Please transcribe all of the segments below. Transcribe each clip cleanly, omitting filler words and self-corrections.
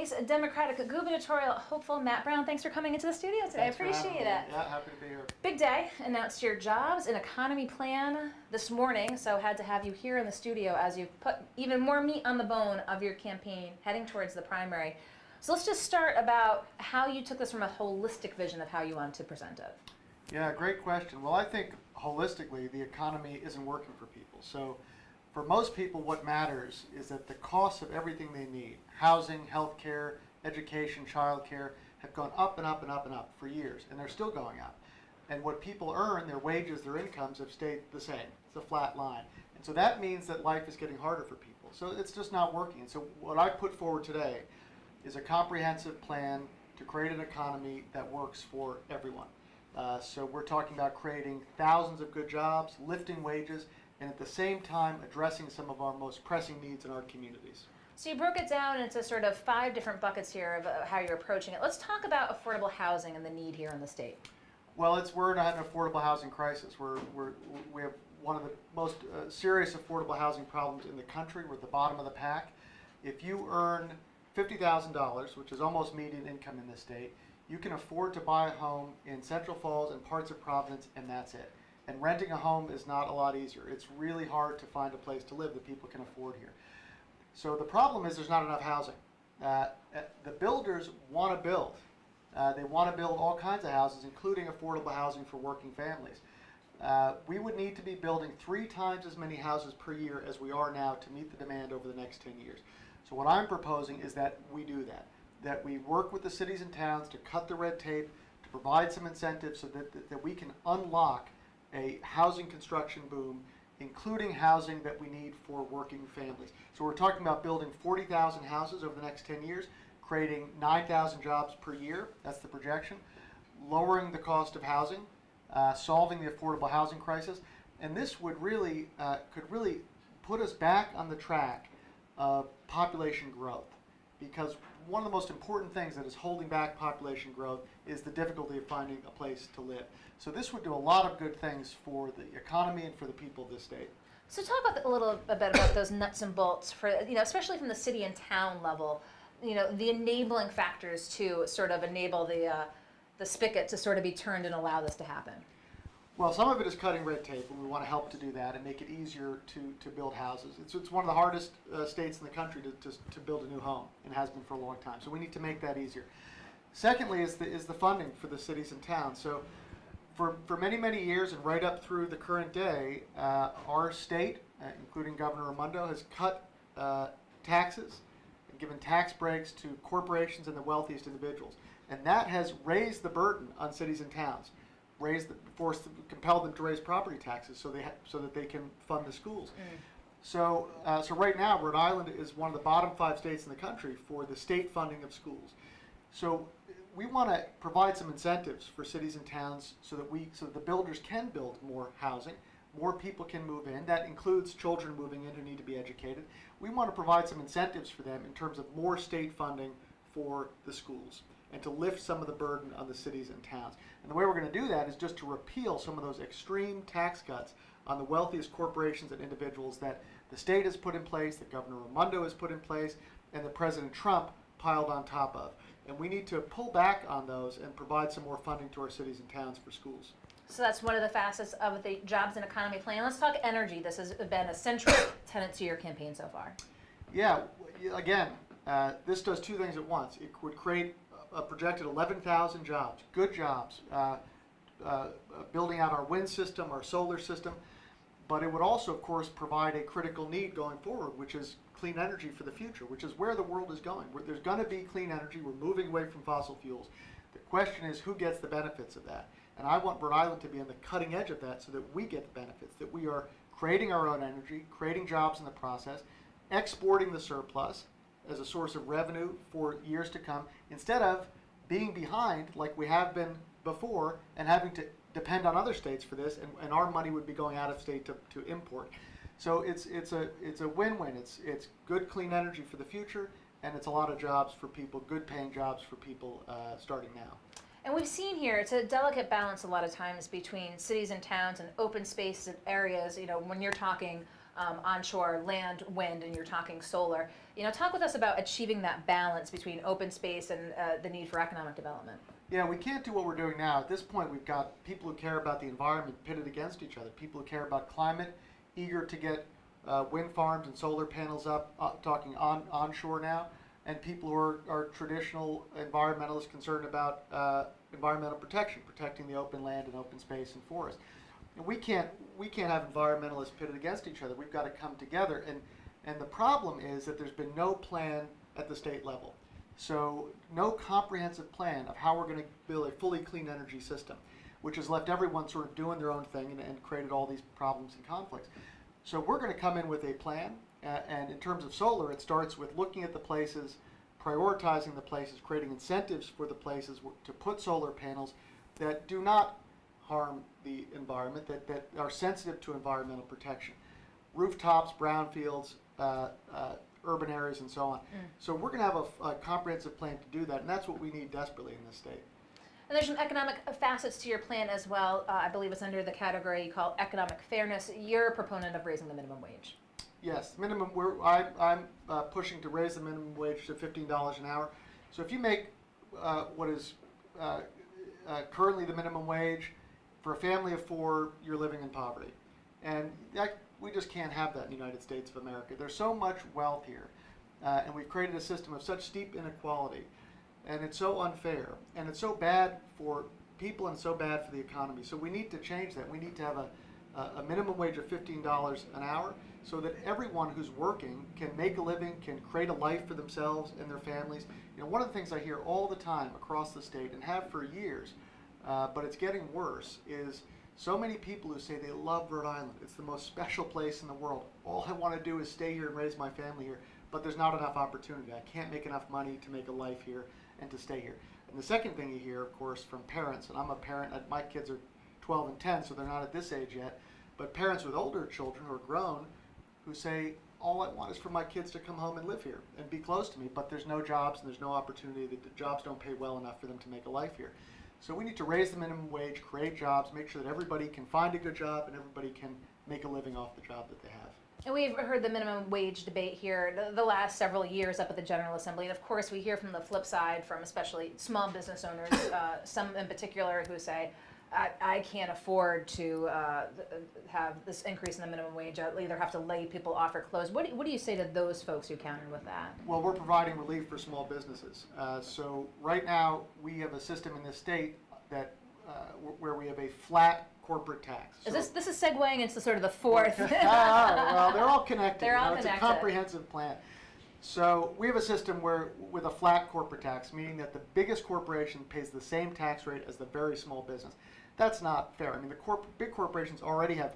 City's Democratic gubernatorial hopeful Matt Brown. Thanks for coming into the studio today. Thanks I appreciate it. Yeah, happy to be here. Big day. Announced your jobs and economy plan this morning, so had to have you here in the studio as you put even more meat on the bone of your campaign heading towards the primary. So let's just start about how you took this from a holistic vision of how you want to present it. Yeah, great question. Well, I think holistically the economy isn't working for people. So for most people, what matters is that the cost of everything they need, housing, healthcare, education, childcare, have gone up and up and up and up for years, and they're still going up. And what people earn, their wages, their incomes have stayed the same. It's a flat line. And so that means that life is getting harder for people. So it's just not working. And so what I put forward today is a comprehensive plan to create an economy that works for everyone. So we're talking about creating thousands of good jobs, lifting wages, and at the same time addressing some of our most pressing needs in our communities. So you broke it down into sort of 5 different buckets here of how you're approaching it. Let's talk about affordable housing and the need here in the state. Well, we're in an affordable housing crisis. We have one of the most serious affordable housing problems in the country. We're at the bottom of the pack. If you earn $50,000, which is almost median income in this state, you can afford to buy a home in Central Falls and parts of Providence, and that's it. And renting a home is not a lot easier. It's really hard to find a place to live that people can afford here. So the problem is there's not enough housing. The builders want to build. They want to build all kinds of houses, including affordable housing for working families. We would need to be building 3 times as many houses per year as we are now to meet the demand over the next 10 years. So what I'm proposing is that we do that we work with the cities and towns to cut the red tape, to provide some incentives so that we can unlock a housing construction boom, including housing that we need for working families. So we're talking about building 40,000 houses over the next 10 years, creating 9,000 jobs per year, that's the projection, lowering the cost of housing, solving the affordable housing crisis, and this would really, could really put us back on the track of population growth, because one of the most important things that is holding back population growth is the difficulty of finding a place to live. So this would do a lot of good things for the economy and for the people of this state. So talk about a little bit about those nuts and bolts for, especially from the city and town level, the enabling factors to sort of enable the spigot to sort of be turned and allow this to happen. Well, some of it is cutting red tape, and we want to help to do that and make it easier to build houses. It's one of the hardest states in the country to build a new home, and has been for a long time. So we need to make that easier. Secondly is the funding for the cities and towns. So for many, many years and right up through the current day, our state, including Governor Raimondo, has cut taxes and given tax breaks to corporations and the wealthiest individuals. And that has raised the burden on cities and towns. Compelled them to raise property taxes so that they can fund the schools. So right now, Rhode Island is one of the bottom 5 states in the country for the state funding of schools. So we want to provide some incentives for cities and towns so that the builders can build more housing, more people can move in. That includes children moving in who need to be educated. We want to provide some incentives for them in terms of more state funding for the schools, and to lift some of the burden on the cities and towns. And the way we're going to do that is just to repeal some of those extreme tax cuts on the wealthiest corporations and individuals that the state has put in place, that Governor Raimondo has put in place, and that President Trump piled on top of. And we need to pull back on those and provide some more funding to our cities and towns for schools. So that's one of the facets of the jobs and economy plan. Let's talk energy. This has been a central tenet to your campaign so far. Yeah, again, this does 2 things at once. It would create a projected 11,000 jobs, good jobs, building out our wind system, our solar system, but it would also, of course, provide a critical need going forward, which is clean energy for the future, which is where the world is going. There's going to be clean energy. We're moving away from fossil fuels. The question is, who gets the benefits of that? And I want Rhode Island to be on the cutting edge of that so that we get the benefits, that we are creating our own energy, creating jobs in the process, exporting the surplus as a source of revenue for years to come, instead of being behind like we have been before and having to depend on other states for this, and our money would be going out of state to import. So it's a win-win. It's good clean energy for the future, and it's a lot of jobs for people, good paying jobs for people starting now. And we've seen here, it's a delicate balance a lot of times between cities and towns and open spaces and areas, when you're talking onshore land, wind, and you're talking solar. Talk with us about achieving that balance between open space and the need for economic development. Yeah, we can't do what we're doing now. At this point, we've got people who care about the environment pitted against each other, people who care about climate, eager to get wind farms and solar panels up, talking onshore now, and people who are traditional environmentalists concerned about environmental protection, protecting the open land and open space and forest. And we can't have environmentalists pitted against each other. We've got to come together. And the problem is that there's been no plan at the state level. So no comprehensive plan of how we're going to build a fully clean energy system, which has left everyone sort of doing their own thing and created all these problems and conflicts. So we're going to come in with a plan, and in terms of solar, it starts with looking at the places, prioritizing the places, creating incentives for the places to put solar panels that do not harm the environment, that are sensitive to environmental protection. Rooftops, brownfields, urban areas, and so on. So we're going to have a comprehensive plan to do that, and that's what we need desperately in this state. And there's some economic facets to your plan as well. I believe it's under the category you call economic fairness. You're a proponent of raising the minimum wage. Yes, minimum. I'm pushing to raise the minimum wage to $15 an hour. So if you make what is currently the minimum wage for a family of four, you're living in poverty, and we just can't have that in the United States of America. There's so much wealth here, and we've created a system of such steep inequality, and it's so unfair, and it's so bad for people and so bad for the economy. So we need to change that. We need to have a minimum wage of $15 an hour so that everyone who's working can make a living, can create a life for themselves and their families. One of the things I hear all the time across the state and have for years, but it's getting worse, is so many people who say they love Rhode Island. It's the most special place in the world. All I want to do is stay here and raise my family here, but there's not enough opportunity. I can't make enough money to make a life here and to stay here. And the second thing you hear, of course, from parents, and I'm a parent, my kids are 12 and 10, so they're not at this age yet, but parents with older children who are grown who say, all I want is for my kids to come home and live here and be close to me, but there's no jobs and there's no opportunity. The jobs don't pay well enough for them to make a life here. So we need to raise the minimum wage, create jobs, make sure that everybody can find a good job and everybody can make a living off the job that they have. And we've heard the minimum wage debate here the last several years up at the General Assembly. And of course, we hear from the flip side from especially small business owners, some in particular who say, I can't afford to have this increase in the minimum wage. I'll either have to lay people off or close. What do you say to those folks who counter with that? Well, we're providing relief for small businesses. So right now, we have a system in this state that where we have a flat corporate tax. So This is segueing into sort of the fourth. all right, well, they're all connected. They're all It's connected. a comprehensive plan. So we have a system with a flat corporate tax, meaning that the biggest corporation pays the same tax rate as the very small business. That's not fair. I mean, the big corporations already have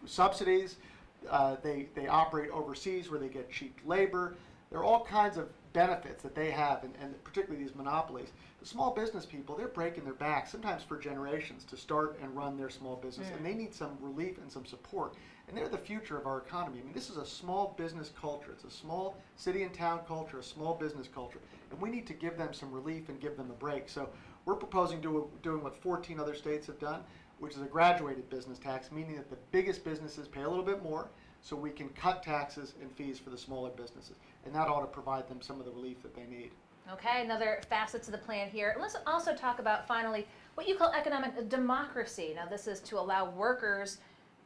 subsidies. They operate overseas where they get cheap labor. There are all kinds of benefits that they have, and particularly these monopolies. The small business people, they're breaking their backs, sometimes for generations, to start and run their small business, and they need some relief and some support. And they're the future of our economy. I mean, this is a small business culture. It's a small city and town culture, a small business culture, and we need to give them some relief and give them a break. So we're proposing doing what 14 other states have done, which is a graduated business tax, meaning that the biggest businesses pay a little bit more, so we can cut taxes and fees for the smaller businesses. And that ought to provide them some of the relief that they need. Okay, another facet to the plan here. And let's also talk about, finally, what you call economic democracy. Now, this is to allow workers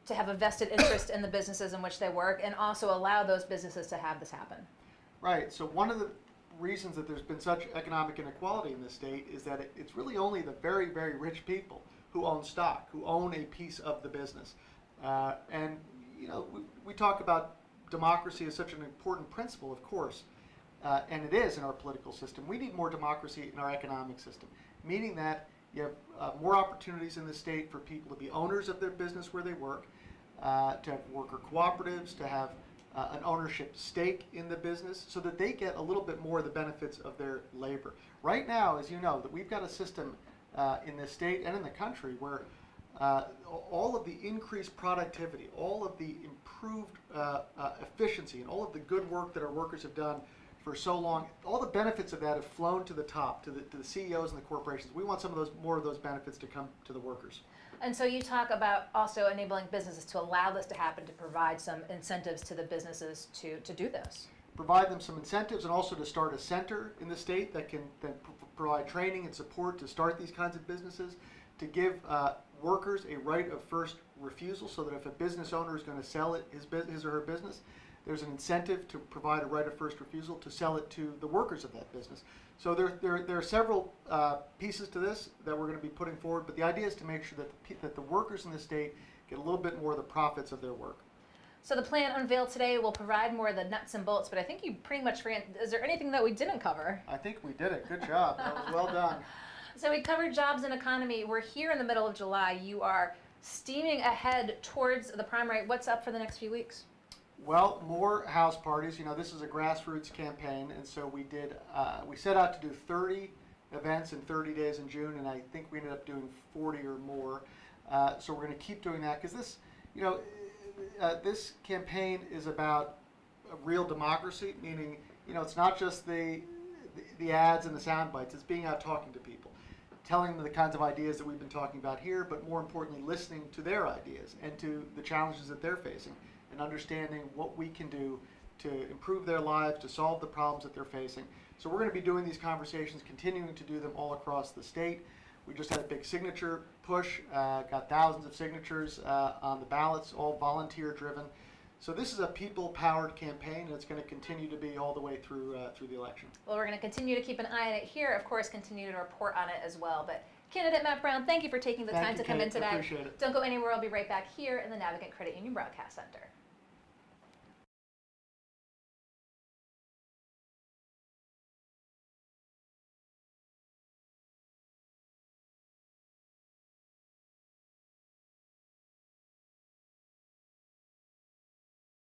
to have a vested interest in the businesses in which they work and also allow those businesses to have this happen. Right, so one of the reasons that there's been such economic inequality in this state is that it's really only the very, very rich people who own stock, who own a piece of the business. And we talk about democracy as such an important principle, of course, and it is in our political system. We need more democracy in our economic system, meaning that you have more opportunities in the state for people to be owners of their business where they work, to have worker cooperatives, to have an ownership stake in the business so that they get a little bit more of the benefits of their labor. Right now, as you know, that we've got a system in the state and in the country where all of the increased productivity, all of the improved efficiency, and all of the good work that our workers have done for so long, all the benefits of that have flown to the top, to the CEOs and the corporations. We want more of those benefits to come to the workers. And so you talk about also enabling businesses to allow this to happen, to provide some incentives to the businesses to do this. provide them some incentives and also to start a center in the state that can then provide training and support to start these kinds of businesses, to give workers a right of first refusal so that if a business owner is going to sell his or her business, there's an incentive to provide a right of first refusal to sell it to the workers of that business. So there are several pieces to this that we're going to be putting forward, but the idea is to make sure that the workers in the state get a little bit more of the profits of their work. So the plan unveiled today will provide more of the nuts and bolts, but I think you pretty much ran. Is there anything that we didn't cover? I think we did it. Good job. That was well done. So we covered jobs and economy. We're here in the middle of July. You are steaming ahead towards the primary. What's up for the next few weeks? Well, more house parties. You know, this is a grassroots campaign, and so we set out to do 30 events in 30 days in June, and I think we ended up doing 40 or more. So we're going to keep doing that because this, you know, this campaign is about a real democracy, meaning, you know, it's not just the ads and the sound bites. It's being out talking to people, telling them the kinds of ideas that we've been talking about here, but more importantly, listening to their ideas and to the challenges that they're facing and understanding what we can do to improve their lives, to solve the problems that they're facing. So we're going to be doing these conversations, continuing to do them all across the state. We just had a big signature push, got thousands of signatures on the ballots, all volunteer driven. So this is a people-powered campaign, and it's going to continue to be all the way through the election. Well, we're going to continue to keep an eye on it here. Of course, continue to report on it as well. But candidate Matt Brown, thank you for taking the time to come in today. Appreciate it. Don't go anywhere. I'll be right back here in the Navigant Credit Union Broadcast Center.